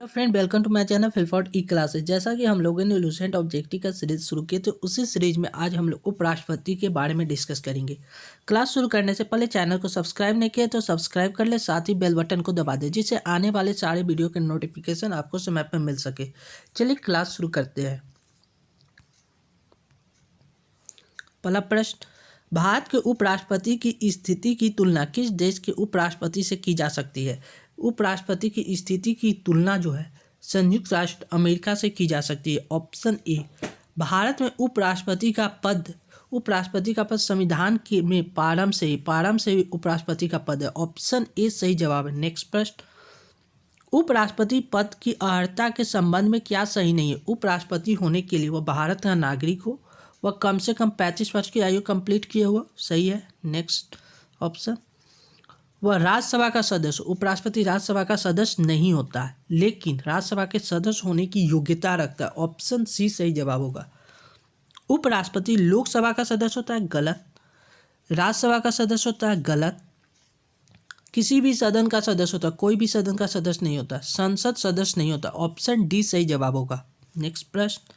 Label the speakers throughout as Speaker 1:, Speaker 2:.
Speaker 1: Friend, welcome to my channel फिलफॉर्ट E classes. जैसा कि हम लोगों ने लूसेंट ऑब्जेक्टिव का सीरीज शुरू किया, तो उसी सीरीज में आज हम लोग उपराष्ट्रपति के बारे में डिस्कस करेंगे। क्लास शुरू करने से पहले चैनल को सब्सक्राइब नहीं किया तो सब्सक्राइब कर ले, साथ ही बेल बटन को दबा दे, जिससे आने वाले सारे वीडियो के नोटिफिकेशन आपको समय पर मिल सके। चलिए क्लास शुरू करते हैं। पहला प्रश्न, भारत के उपराष्ट्रपति की स्थिति की तुलना किस देश के उपराष्ट्रपति से की जा सकती है? उपराष्ट्रपति की स्थिति की तुलना जो है संयुक्त राष्ट्र अमेरिका से की जा सकती है। ऑप्शन ए, भारत में उपराष्ट्रपति का पद संविधान के में प्रारंभ से ही उपराष्ट्रपति का पद है। ऑप्शन ए सही जवाब है। नेक्स्ट प्रश्न, उपराष्ट्रपति पद की अर्हता के संबंध में क्या सही नहीं है? उपराष्ट्रपति होने के लिए वह भारत का नागरिक हो, वह कम से कम 35 वर्ष की आयु कंप्लीट किए हुआ, सही है। नेक्स्ट ऑप्शन, वह राज्यसभा का सदस्य, उपराष्ट्रपति राज्यसभा का सदस्य नहीं होता है, लेकिन राज्यसभा के सदस्य होने की योग्यता रखता है। ऑप्शन सी सही जवाब होगा। उपराष्ट्रपति लोकसभा का सदस्य होता है, गलत। राज्यसभा का सदस्य होता है, गलत। किसी भी सदन का सदस्य होता है, कोई भी सदन का सदस्य नहीं होता, संसद सदस्य नहीं होता। ऑप्शन डी सही जवाब होगा। नेक्स्ट प्रश्न,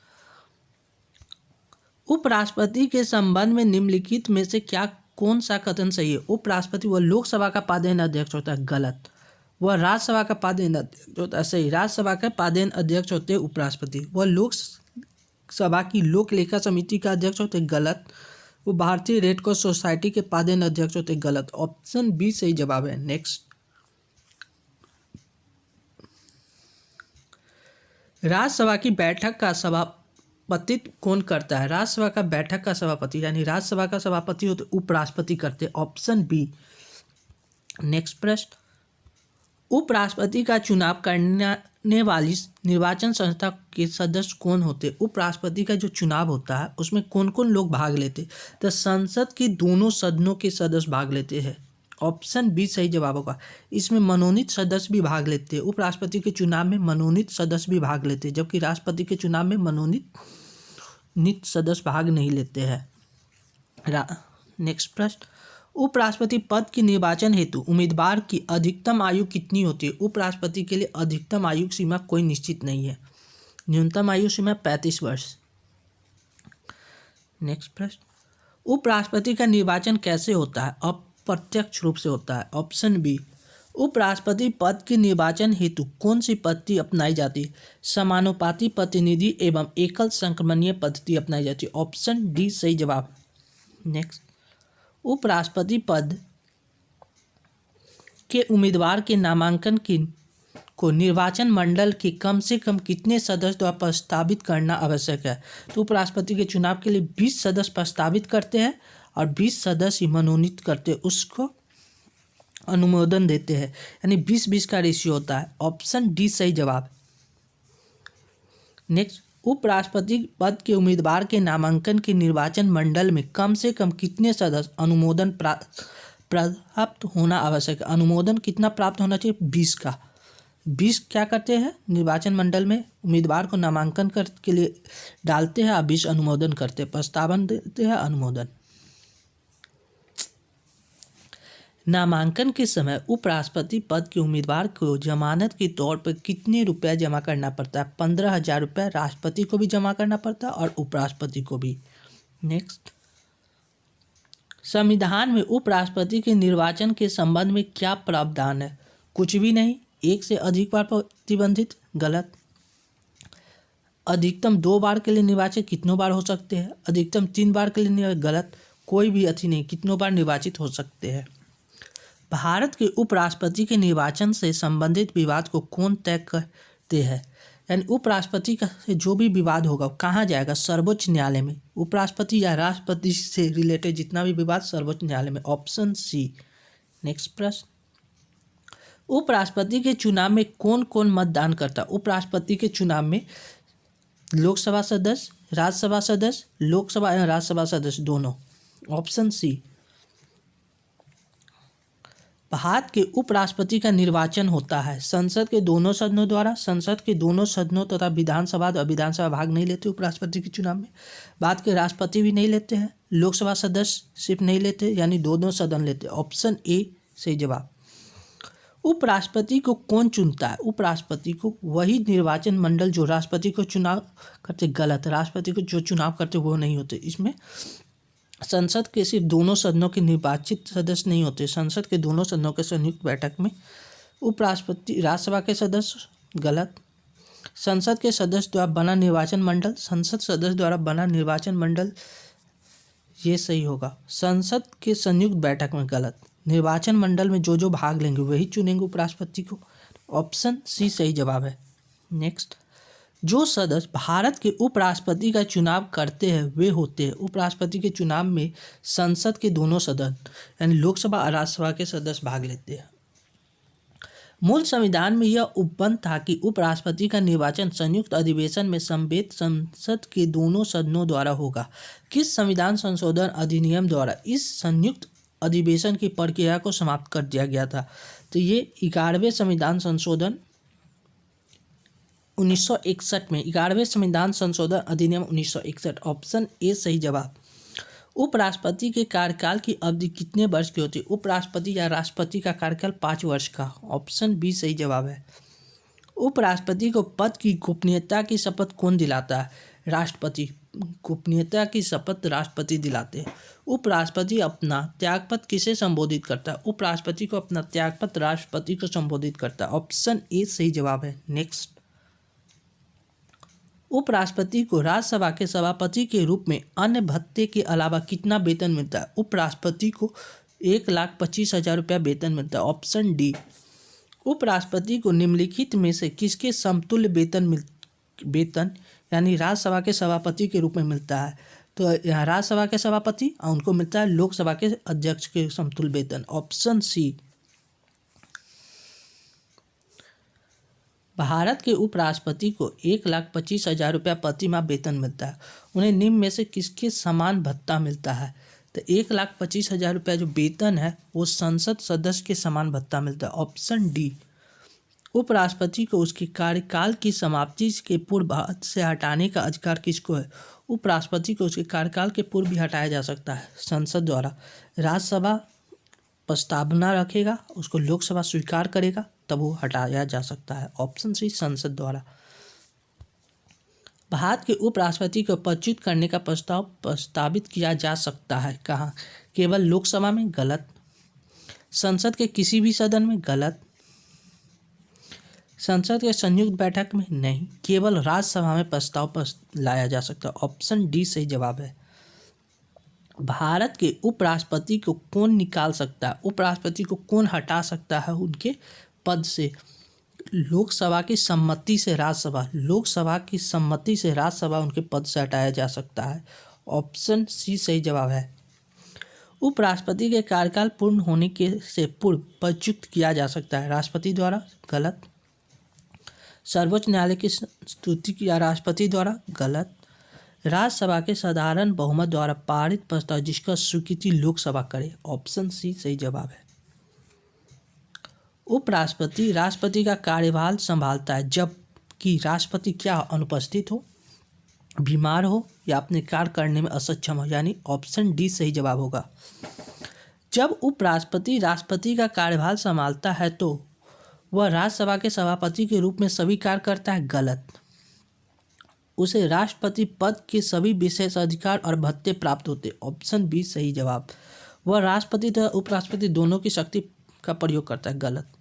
Speaker 1: उपराष्ट्रपति के संबंध में निम्नलिखित में से क्या कौन सा कथन सही है? उपराष्ट्रपति वह लोकसभा का पादेन अध्यक्ष होता है, गलत। वह राज्यसभा का पादेन अध्यक्ष होता है, सही। राज्यसभा का पादेन अध्यक्ष होते हैं उपराष्ट्रपति। वह लोकसभा की लोक लेखा समिति का अध्यक्ष होते हैं, गलत। वो भारतीय रेड क्रॉस सोसाइटी के पादेन अध्यक्ष होते हैं, गलत। ऑप्शन बी सही जवाब है। नेक्स्ट, राज्यसभा की बैठक का सभापतित्व कौन करता है? राज्यसभा का बैठक का सभापति यानी राज्यसभा का सभापति होते उपराष्ट्रपति करते। Option B. नेक्स्ट प्रश्न, उपराष्ट्रपति का चुनाव करने वाली निर्वाचन संस्था के सदस्य कौन होते? उपराष्ट्रपति का जो चुनाव होता है उसमें कौन कौन लोग भाग लेते? तो संसद के दोनों सदनों के सदस्य भाग लेते हैं। ऑप्शन बी सही जवाब होगा। इसमें मनोनीत सदस्य भी भाग लेते हैं। उपराष्ट्रपति के चुनाव में मनोनीत सदस्य भी भाग लेते हैं, जबकि राष्ट्रपति के चुनाव में मनोनीत सदस्य भाग नहीं लेते हैं। नेक्स्ट प्रश्न, उपराष्ट्रपति पद के निर्वाचन हेतु उम्मीदवार की अधिकतम आयु कितनी होती है? उपराष्ट्रपति के लिए अधिकतम आयु सीमा कोई निश्चित नहीं है, न्यूनतम आयु सीमा 35 वर्ष। नेक्स्ट प्रश्न, उपराष्ट्रपति का निर्वाचन कैसे होता है? अप्रत्यक्ष रूप से होता है। Option B. उपराष्ट्रपति पद के निर्वाचन हेतु कौन सी पद्धति अपनाई जाती है? समानुपाती प्रतिनिधि एवं एकल संक्रमणीय पद्धति अपनाई जाती है। ऑप्शन डी सही जवाब। नेक्स्ट, उपराष्ट्रपति पद के उम्मीदवार के नामांकन को निर्वाचन मंडल के कम से कम कितने सदस्य द्वारा प्रस्तावित करना आवश्यक है? तो उपराष्ट्रपति के चुनाव के लिए 20 सदस्य प्रस्तावित करते हैं और 20 सदस्य मनोनीत करते हैं, उसको अनुमोदन देते हैं, यानी 20-20 का रेशियो होता है। ऑप्शन डी सही जवाब। नेक्स्ट, उपराष्ट्रपति पद के उम्मीदवार के नामांकन के निर्वाचन मंडल में कम से कम कितने सदस्य अनुमोदन प्राप्त होना आवश्यक है? अनुमोदन कितना प्राप्त होना चाहिए? 20 का। 20 क्या करते हैं? निर्वाचन मंडल में उम्मीदवार को नामांकन के लिए डालते हैं और 20 अनुमोदन करते हैं, प्रस्तावन देते हैं, अनुमोदन। नामांकन के समय उपराष्ट्रपति पद के उम्मीदवार को जमानत के तौर पर कितने रुपया जमा करना पड़ता है? 15,000 रुपया राष्ट्रपति को भी जमा करना पड़ता है और उपराष्ट्रपति को भी। नेक्स्ट, संविधान में उपराष्ट्रपति के निर्वाचन के संबंध में क्या प्रावधान है? कुछ भी नहीं। एक से अधिक बार प्रतिबंधित, गलत। अधिकतम 2 बार के लिए निर्वाचित कितनों बार हो सकते हैं? अधिकतम 3 बार के लिए, गलत। कोई भी अति नहीं, कितनों बार निर्वाचित हो सकते हैं। भारत के उपराष्ट्रपति के निर्वाचन से संबंधित विवाद को कौन तय करते हैं? यानी उपराष्ट्रपति का से जो भी विवाद होगा कहाँ जाएगा? सर्वोच्च न्यायालय में। उपराष्ट्रपति या राष्ट्रपति से रिलेटेड जितना भी विवाद सर्वोच्च न्यायालय में। Option C. नेक्स्ट प्रश्न, उपराष्ट्रपति के चुनाव में कौन कौन मतदान करता है? उपराष्ट्रपति के चुनाव में लोकसभा सदस्य, राज्यसभा सदस्य, लोकसभा एवं राज्यसभा सदस्य दोनों। Option C. भारत के उपराष्ट्रपति का निर्वाचन होता है संसद के दोनों सदनों द्वारा। संसद के दोनों सदनों तथा विधानसभा और विधानसभा भाग नहीं लेते उपराष्ट्रपति के चुनाव में। भारत के राष्ट्रपति भी नहीं लेते हैं, लोकसभा सदस्य सिर्फ नहीं लेते, यानी दोनों सदन लेते। ऑप्शन ए सही जवाब। उपराष्ट्रपति को कौन चुनता है? उपराष्ट्रपति को वही निर्वाचन मंडल जो राष्ट्रपति को चुनाव करते। गलत, राष्ट्रपति को जो चुनाव करते वो नहीं होते। इसमें संसद के सिर्फ दोनों सदनों के निर्वाचित सदस्य नहीं होते। संसद के दोनों सदनों के संयुक्त बैठक में उपराष्ट्रपति राज्यसभा के सदस्य। गलत, संसद के सदस्य द्वारा बना निर्वाचन मंडल। संसद सदस्य द्वारा बना निर्वाचन मंडल, ये सही होगा। संसद के संयुक्त बैठक में। गलत, निर्वाचन मंडल में जो भाग लेंगे वही चुनेंगे उपराष्ट्रपति को। ऑप्शन सी सही जवाब है। नेक्स्ट, जो सदस्य भारत के उपराष्ट्रपति का चुनाव करते हैं वे होते हैं। उपराष्ट्रपति के चुनाव में संसद के दोनों सदन यानी लोकसभा और राज्यसभा के सदस्य भाग लेते हैं। मूल संविधान में यह उपबंध था कि उपराष्ट्रपति का निर्वाचन संयुक्त अधिवेशन में समवेत संसद के दोनों सदनों द्वारा होगा। किस संविधान संशोधन अधिनियम द्वारा इस संयुक्त अधिवेशन की प्रक्रिया को समाप्त कर दिया गया था? तो ये 11वें संविधान संशोधन 1961 में, 11वें संविधान संशोधन अधिनियम 1961। ऑप्शन ए सही जवाब। उपराष्ट्रपति के कार्यकाल की अवधि कितने वर्ष की होती है? उपराष्ट्रपति या राष्ट्रपति का कार्यकाल 5 वर्ष का। ऑप्शन बी सही जवाब है। उपराष्ट्रपति को पद की गोपनीयता की शपथ कौन दिलाता है? राष्ट्रपति। गोपनीयता की शपथ राष्ट्रपति दिलाते हैं। उपराष्ट्रपति अपना त्यागपत्र किसे संबोधित करता है? उपराष्ट्रपति को अपना त्यागपत्र राष्ट्रपति को संबोधित करता है। ऑप्शन ए सही जवाब है। नेक्स्ट, उपराष्ट्रपति को राज्यसभा के सभापति के रूप में अन्य भत्ते के अलावा कितना वेतन मिलता है? उपराष्ट्रपति को 1,25,000 रुपया वेतन मिलता है। Option D. उपराष्ट्रपति को निम्नलिखित में से किसके समतुल्य वेतन यानी राज्यसभा के सभापति के रूप में मिलता है? तो यहाँ राज्यसभा के सभापति और उनको मिलता है लोकसभा के अध्यक्ष के समतुल्य वेतन। Option C. भारत के उपराष्ट्रपति को 1,25,000 रुपया प्रति माह वेतन मिलता है। उन्हें निम्न में से किसके समान भत्ता मिलता है? तो 1,25,000 रुपया जो वेतन है वो संसद सदस्य के समान भत्ता मिलता है। Option D. उपराष्ट्रपति को उसके कार्यकाल की समाप्ति के पूर्व पद से हटाने का अधिकार किसको है? उपराष्ट्रपति को उसके कार्यकाल के पूर्व भी हटाया जा सकता है संसद द्वारा। राज्यसभा प्रस्तावना रखेगा, उसको लोकसभा स्वीकार करेगा, तब वो हटाया जा सकता है। ऑप्शन सी संसद द्वारा। भारत के उपराष्ट्रपति को पदच्युत करने का प्रस्ताव प्रस्तावित किया जा सकता है कहाँ? केवल लोकसभा में। गलत, संसद के किसी भी सदन में। गलत, संसद के संयुक्त बैठक में। नहीं, केवल राज्यसभा में प्रस्ताव लाया जा सकता है। ऑप्शन डी सही जवाब है। भारत के उपराष्ट्रपति को कौन निकाल सकता है? उपराष्ट्रपति को कौन हटा सकता है उनके पद से? लोकसभा की सम्मति से राज्यसभा। लोकसभा की सम्मति से राज्यसभा उनके पद से हटाया जा सकता है। ऑप्शन सी सही जवाब है। उपराष्ट्रपति के कार्यकाल पूर्ण होने के से पूर्व पदच्युत किया जा सकता है राष्ट्रपति द्वारा। गलत, सर्वोच्च न्यायालय की स्तुति किया राष्ट्रपति द्वारा। गलत, राज्यसभा के साधारण बहुमत द्वारा पारित प्रस्ताव जिसका स्वीकृति लोकसभा करे। ऑप्शन सी सही जवाब है। उपराष्ट्रपति राष्ट्रपति का कार्यभार संभालता है जबकि राष्ट्रपति क्या अनुपस्थित हो, बीमार हो या अपने कार्य करने में असक्षम हो, यानी ऑप्शन डी सही जवाब होगा। जब उपराष्ट्रपति राष्ट्रपति का कार्यभार संभालता है तो वह राज्यसभा के सभापति के रूप में सभी कार्य करता है। गलत, उसे राष्ट्रपति पद के सभी विशेष अधिकार और भत्ते प्राप्त होते। ऑप्शन बी सही जवाब। वह राष्ट्रपति तथा उपराष्ट्रपति दोनों की शक्ति का प्रयोग करता है। गलत,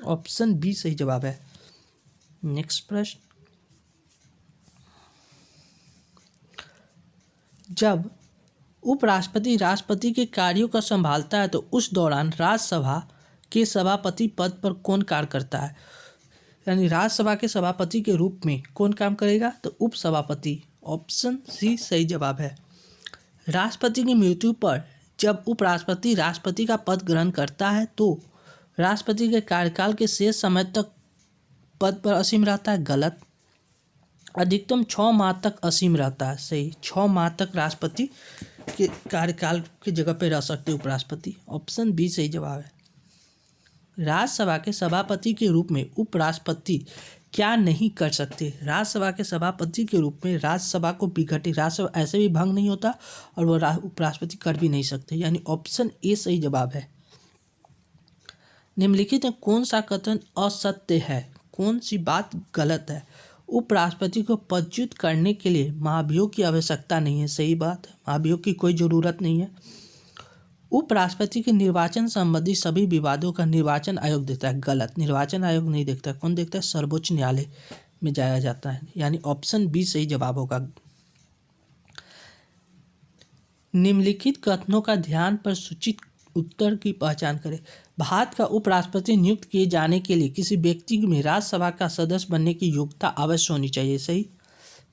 Speaker 1: ऑप्शन बी सही जवाब है। नेक्स्ट प्रश्न, जब उपराष्ट्रपति राष्ट्रपति के कार्यों का संभालता है तो उस दौरान राज्यसभा के सभापति पद पर कौन कार्य करता है? यानी राज्यसभा के सभापति के रूप में कौन काम करेगा? तो उपसभापति। ऑप्शन सी सही जवाब है। राष्ट्रपति की मृत्यु पर जब उपराष्ट्रपति राष्ट्रपति का पद ग्रहण करता है तो राष्ट्रपति के कार्यकाल के शेष समय तक पद पर असीम रहता है। गलत, अधिकतम 6 माह तक असीम रहता है। सही, 6 माह तक राष्ट्रपति के कार्यकाल की जगह पे रह सकते उपराष्ट्रपति। ऑप्शन बी सही जवाब है। राज्यसभा के सभापति के रूप में उपराष्ट्रपति क्या नहीं कर सकते? राज्यसभा के सभापति के रूप में राज्यसभा को विघटित, राज्यसभा ऐसे भी भंग नहीं होता और वह उपराष्ट्रपति कर भी नहीं सकते, यानी ऑप्शन ए सही जवाब है। निम्नलिखित में कौन सा कथन असत्य है, कौन सी बात गलत है? उपराष्ट्रपति को पदच्युत करने के लिए महाभियोग की आवश्यकता नहीं है। सही बात है, महाभियोग की कोई ज़रूरत नहीं है। उपराष्ट्रपति के निर्वाचन संबंधी सभी विवादों का निर्वाचन आयोग देखता है। गलत, निर्वाचन आयोग नहीं देखता। कौन देखता है? सर्वोच्च न्यायालय में जाया जाता है, यानी ऑप्शन बी सही जवाब होगा। निम्नलिखित कथनों का ध्यान पर सूचित उत्तर की पहचान करें। भारत का उपराष्ट्रपति नियुक्त किए जाने के लिए किसी व्यक्ति में राज्यसभा का सदस्य बनने की योग्यता अवश्य होनी चाहिए। सही।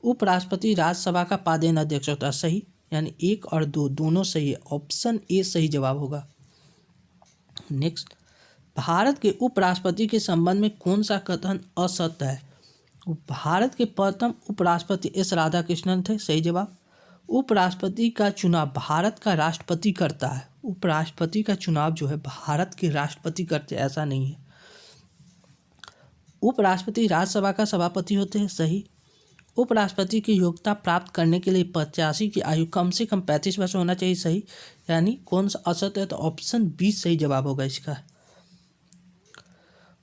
Speaker 1: उपराष्ट्रपति राज्यसभा का पादेन अध्यक्ष होता है। सही, यानी 1 और 2 दोनों सही है। ऑप्शन ए सही जवाब होगा। नेक्स्ट, भारत के उपराष्ट्रपति के संबंध में कौन सा कथन असत्य है? भारत के प्रथम उपराष्ट्रपति एस राधाकृष्णन थे। सही जवाब। उपराष्ट्रपति का चुनाव भारत का राष्ट्रपति करता है। उपराष्ट्रपति का चुनाव जो है भारत के राष्ट्रपति करते हैं, ऐसा नहीं है। उपराष्ट्रपति राज्यसभा का सभापति होते हैं। सही। उपराष्ट्रपति की योग्यता प्राप्त करने के लिए प्रत्याशी की आयु कम से कम 35 वर्ष होना चाहिए। सही, यानी कौन सा असत्य है? तो ऑप्शन बी सही जवाब होगा इसका।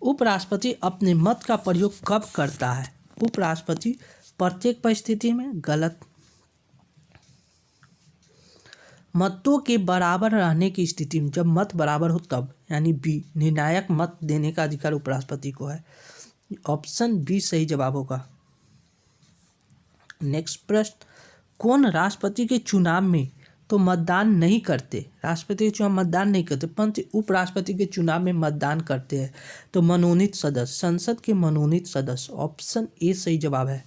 Speaker 1: उपराष्ट्रपति अपने मत का प्रयोग कब करता है? उपराष्ट्रपति प्रत्येक परिस्थिति में। गलत, मतों के बराबर रहने की स्थिति में, जब मत बराबर हो तब, यानी बी, निर्णायक मत देने का अधिकार उपराष्ट्रपति को है। ऑप्शन बी सही जवाब होगा। नेक्स्ट प्रश्न, कौन राष्ट्रपति के चुनाव में तो मतदान नहीं करते? राष्ट्रपति के चुनाव मतदान नहीं करते, परंतु उपराष्ट्रपति के चुनाव में मतदान करते हैं। तो मनोनीत सदस्य, संसद के मनोनीत सदस्य। ऑप्शन ए सही जवाब है।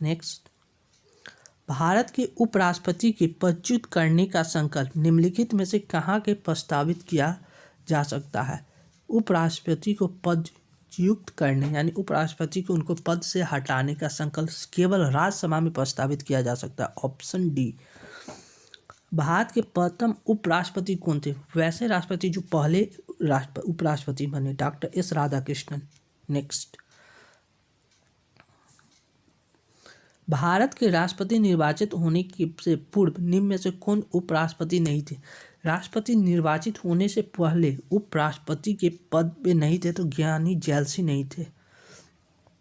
Speaker 1: नेक्स्ट, भारत के उपराष्ट्रपति के पदच्युत करने का संकल्प निम्नलिखित में से कहाँ के प्रस्तावित किया जा सकता है? उपराष्ट्रपति को पदच्युत करने, यानी उपराष्ट्रपति को उनको पद से हटाने का संकल्प केवल राज्यसभा में प्रस्तावित किया जा सकता है। Option D. भारत के प्रथम उपराष्ट्रपति कौन थे? वैसे राष्ट्रपति जो पहले उपराष्ट्रपति बने, doctor S Radhakrishnan. Next, Bharat के राष्ट्रपति निर्वाचित होने से पूर्व निम्न में से कौन उपराष्ट्रपति नहीं थे? राष्ट्रपति निर्वाचित होने से पहले उपराष्ट्रपति के पद पे नहीं थे, तो ज्ञानी जैल सिंह नहीं थे।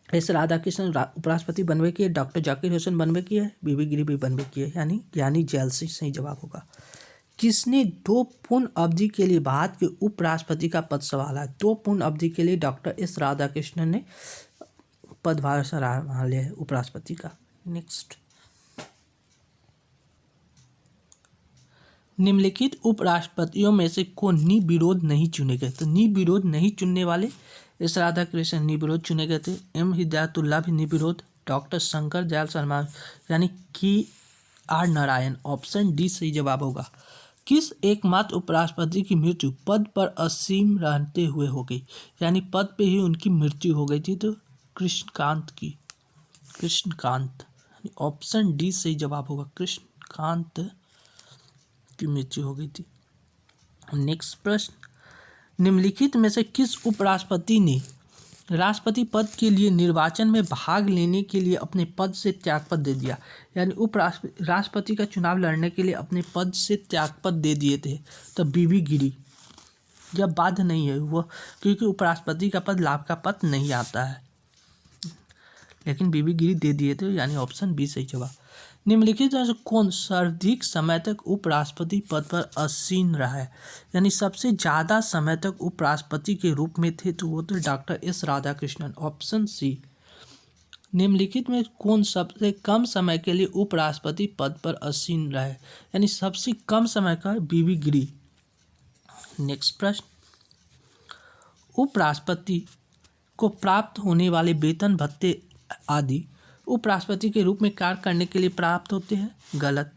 Speaker 1: एस राधाकृष्णन उपराष्ट्रपति बनवे किए, डॉक्टर जाकिर हुसैन बनवे किए, बीबी गिरी भी बनवे किए, यानी ज्ञानी जैल सिंह सही जवाब होगा। किसने 2 पूर्ण अवधि के लिए भारत के उपराष्ट्रपति का पद संभाला? 2 पूर्ण अवधि के लिए डॉक्टर एस राधाकृष्णन ने पदभार संभाला है उपराष्ट्रपति का। नेक्स्ट, निम्नलिखित उपराष्ट्रपतियों में से कौन निर्विरोध नहीं चुने गए? तो निर्विरोध नहीं चुनने वाले एस राधाकृष्णन निर्विरोध चुने गए थे। एम हिदायतुल्लाह भी निर्विरोध, डॉक्टर शंकर दयाल शर्मा, यानी कि आर नारायण। ऑप्शन डी सही जवाब होगा। किस एकमात्र उपराष्ट्रपति की मृत्यु पद पर असीम रहते हुए हो गई, यानी पद पे ही उनकी मृत्यु हो गई थी? तो कृष्णकांत की, कृष्णकांत। ऑप्शन डी सही जवाब होगा, कृष्णकांत की मृत्यु हो गई थी। नेक्स्ट प्रश्न, निम्नलिखित में से किस उपराष्ट्रपति ने राष्ट्रपति पद के लिए निर्वाचन में भाग लेने के लिए अपने पद से त्यागपत्र दे दिया? यानी राष्ट्रपति का चुनाव लड़ने के लिए अपने पद से त्यागपत्र दे दिए थे। तो बीबी गिरी, जब बाध्य नहीं है वो, क्योंकि उपराष्ट्रपति का पद लाभ का पद नहीं आता है, लेकिन बीबी गिरी दे दिए थे, यानी ऑप्शन बी सही जवाब। निम्नलिखित में से कौन सर्वाधिक समय तक उपराष्ट्रपति पद पर आसीन रहा है? यानी सबसे ज़्यादा समय तक उपराष्ट्रपति के रूप में थे, तो वो तो doctor S Radhakrishnan. Option C. निम्नलिखित में कौन सबसे कम समय के लिए उपराष्ट्रपति पद पर आसीन रहा है? यानी सबसे कम समय का बीबी गिरी। नेक्स्ट प्रश्न, उपराष्ट्रपति को प्राप्त होने वाले वेतन भत्ते आदि उपराष्ट्रपति के रूप में कार्य करने के लिए प्राप्त होते हैं? गलत,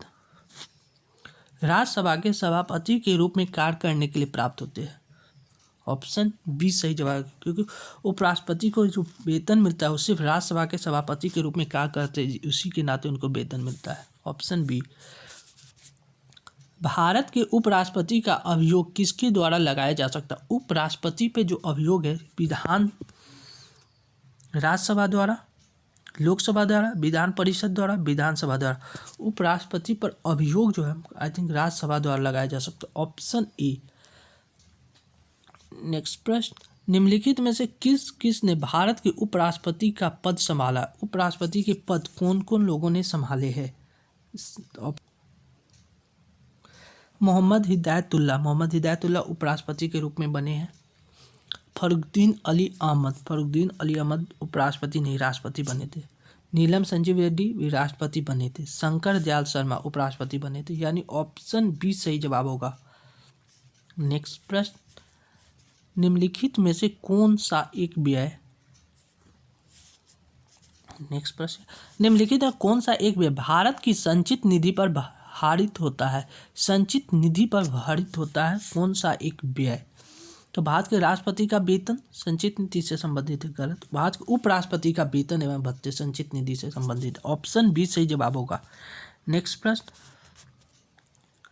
Speaker 1: राज्यसभा के सभापति के रूप में कार्य करने के लिए प्राप्त होते हैं। ऑप्शन बी सही जवाब, क्योंकि उपराष्ट्रपति को जो वेतन मिलता है वो सिर्फ राज्यसभा के सभापति के रूप में कार्य करते हैं, उसी के नाते उनको वेतन मिलता है। Option B. भारत के उपराष्ट्रपति का अभियोग किसके द्वारा लगाया जा सकता है? उपराष्ट्रपति पे जो अभियोग है राज्यसभा द्वारा, लोकसभा द्वारा, विधान परिषद द्वारा, विधानसभा द्वारा। उपराष्ट्रपति पर अभियोग जो है आई थिंक राज्यसभा द्वारा लगाया जा सकता है। Option A. नेक्स्ट प्रश्न, निम्नलिखित में से किसने भारत के उपराष्ट्रपति का पद संभाला? उपराष्ट्रपति के पद कौन कौन लोगों ने संभाले हैं? मोहम्मद हिदायतुल्लाह उपराष्ट्रपति के रूप में बने हैं। फरुद्दीन अली अहमद उपराष्ट्रपति नहीं, राष्ट्रपति बने थे। नीलम संजीव रेड्डी भी राष्ट्रपति बने थे। शंकर दयाल शर्मा उपराष्ट्रपति बने थे, यानी ऑप्शन बी सही जवाब होगा। नेक्स्ट प्रश्न, निम्नलिखित में से कौन सा एक व्यय भारत की संचित निधि पर भारित होता है? संचित निधि पर भारित होता है कौन सा एक व्यय? तो भारत के राष्ट्रपति का वेतन संचित निधि से संबंधित है, गलत। भारत के उपराष्ट्रपति का वेतन एवं भत्ते संचित निधि से संबंधित, ऑप्शन बी सही जवाब होगा। नेक्स्ट प्रश्न,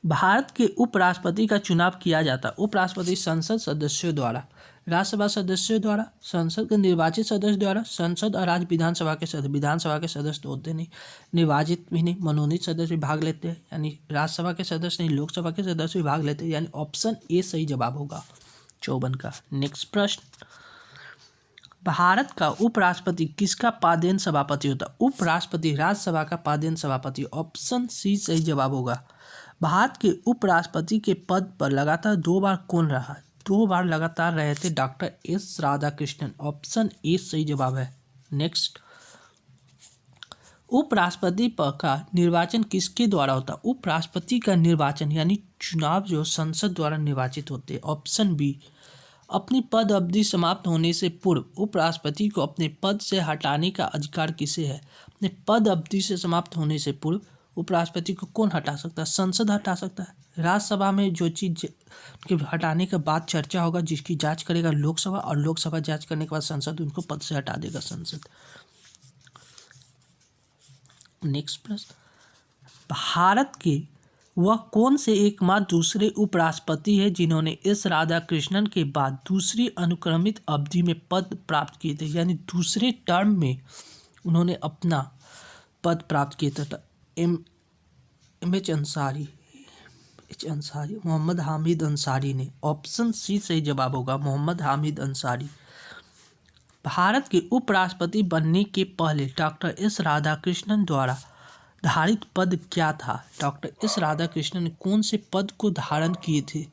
Speaker 1: भारत के उपराष्ट्रपति का चुनाव किया जाता है। उपराष्ट्रपति संसद सदस्यों द्वारा, राज्यसभा सदस्यों द्वारा, संसद के निर्वाचित सदस्य द्वारा, संसद और राज्य विधानसभा के सदस्य तो होते नहीं, निर्वाचित भी नहीं, मनोनीत सदस्य भी भाग लेते हैं, यानी राज्यसभा के सदस्य नहीं, लोकसभा के सदस्य भी भाग लेते हैं, यानी ऑप्शन ए सही जवाब होगा 54 का। नेक्स्ट प्रश्न, भारत का उपराष्ट्रपति किसका पादेन सभापति होता है? उपराष्ट्रपति राज्यसभा का पादेन सभापति, ऑप्शन सी सही जवाब होगा। भारत के उपराष्ट्रपति के पद पर लगातार 2 बार कौन रहा? 2 बार लगातार रहे थे doctor S Radhakrishnan, option A सही जवाब है। नेक्स्ट, उपराष्ट्रपति पद का निर्वाचन किसके द्वारा होता है? उपराष्ट्रपति का निर्वाचन यानी चुनाव जो संसद द्वारा निर्वाचित होते हैं, ऑप्शन बी। अपनी पद अवधि समाप्त होने से पूर्व उपराष्ट्रपति को अपने पद से हटाने का अधिकार किसे है? अपने पद अवधि से समाप्त होने से पूर्व उपराष्ट्रपति को कौन हटा सकता है? संसद हटा सकता है। राज्यसभा में जो चीज के हटाने के बाद चर्चा होगा, जिसकी जांच करेगा लोकसभा, और लोकसभा जांच करने के बाद संसद उनको पद से हटा देगा, संसद। नेक्स्ट प्रश्न, भारत के वह कौन से एकमात्र दूसरे उपराष्ट्रपति है जिन्होंने एस राधाकृष्णन के बाद दूसरी अनुक्रमित अवधि में पद प्राप्त किए थे, यानी दूसरे टर्म में उन्होंने अपना पद प्राप्त किया था? एच अंसारी, मोहम्मद हामिद अंसारी ने, ऑप्शन सी सही जवाब होगा, मोहम्मद हामिद अंसारी। भारत के उपराष्ट्रपति बनने के पहले डॉक्टर एस राधाकृष्णन द्वारा धारित पद क्या था? डॉक्टर एस राधाकृष्णन ने कौन से पद को धारण किए थे?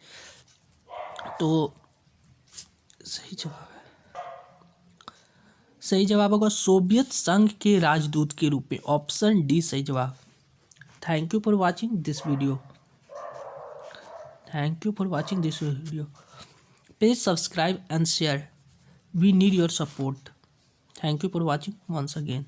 Speaker 1: तो सही जवाब होगा सोवियत संघ के राजदूत के रूप में, ऑप्शन डी सही जवाब। Thank you for watching this video. Please subscribe and share. We need your support. Thank you for watching once again.